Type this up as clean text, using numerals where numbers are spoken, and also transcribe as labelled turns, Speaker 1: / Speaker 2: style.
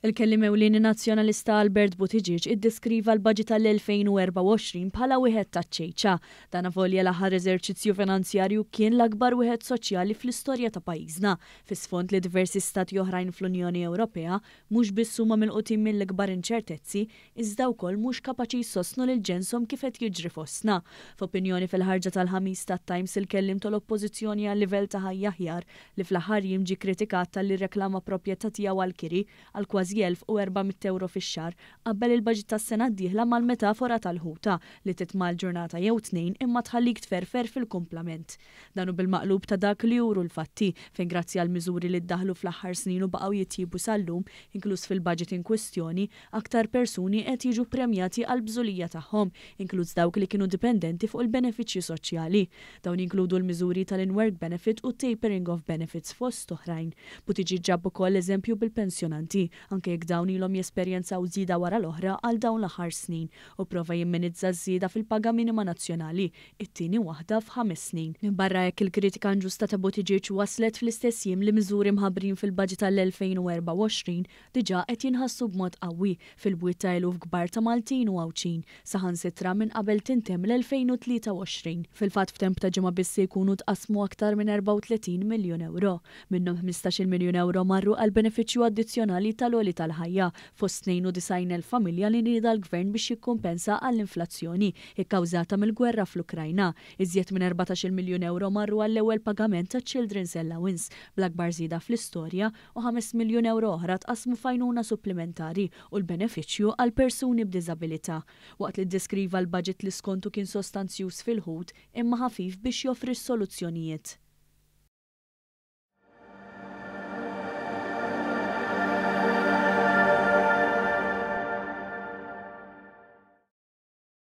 Speaker 1: Il-kellim ewlieni nazzjonalista Albert Buttigieg iddeskriva l-budget tal-2024 bħala wieħed taċ-ċejċa. Dan avolja l-aħħar eżerċizzju finanzjarju kien l-akbar wieħed soċjali fl-istorja ta' pajjiżna, fis-sfond li diversi stati oħrajn fl-Unjoni Ewropea mhux biss huma milqutin mill-ikbar inċertezzi, iżda wkoll mhux kapaċi jsostnu lil ġenshom kif qed jiġri fostna. F'opinjoni fil-ħarġa tal-ħamis tat-Times il-kellim tal-Oppożizzjoni għal livell ta' ħajja aħjar li fl-aħħar jiem ġie kritikat talli reklama proprjetà tiegħu għall-kiri għal kważi 1,400 euro fix-xahar qabel il-baġit tas-sena d-dieħla mal-metafora tal-ħuta li titmal ġurnata jew tnejn imma tħallik tferfer fil-kumplament. Danu bil-maqlub ta' dak li juru l-fatti fejn grazzi għal miżuri li ddaħlu fl-aħħar snin u baqgħu jitjiebu sal-lum, inkluż fil-baġit in kwestjoni, aktar persuni qed jiġu premjati għal bżulija tagħhom, inkluż dawk li kienu dipendenti fuq il-benefiċċji soċjali. Dawn inkludu l-miżuri tal-in-work benefit u tapering of benefits fost oħrajn. Buttigieg ġab ukoll eżempju bil-pensjonanti, anke jekk dawn ilhom jesperjenzaw żieda wara l-oħra għal dawn l-aħħar snin u prova jimminizza żieda fil-paga minima nazzjonali, it-tieni waħda f'5 snin. Minn barra hekk il-kritika inġusta ta' Buttigieg waslet fl-istess jiem li miżuri mħabbrin fil-baġit tal-2024 diġà qed jinħassu b'mod qawwi fil-bwiet ta' eluf kbar ta' Maltin u Għawċin saħansitra minn qabel tintemm l-2023. Fil-fatt f'temp ta' ġimgħa biss se jkunu tqasmu aktar minn 34 miljun euro. Minnhom 15 miljun euro marru għal benefiċċju addizzjonali tal-għoli tal-ħajja fost 92,000 familja li nieda l-gvern biex jikkumpensa għall-inflazzjoni ikkawżata mill-gwerra fl-Ukrajna. Iżjed minn 14 miljun euro marru għall-ewwel pagament ta' Children's Allowance bl-akbar żieda fl-istorja u 5 miljun euro oħra tqasmu fajnuna supplementari u l-benefiċċju għal persuni b'diżabilità. Waqt li ddeskriva l-budget li skontu kien sostanzjuż fil-ħut imma ħafif biex joffri s-soluzzjonijiet.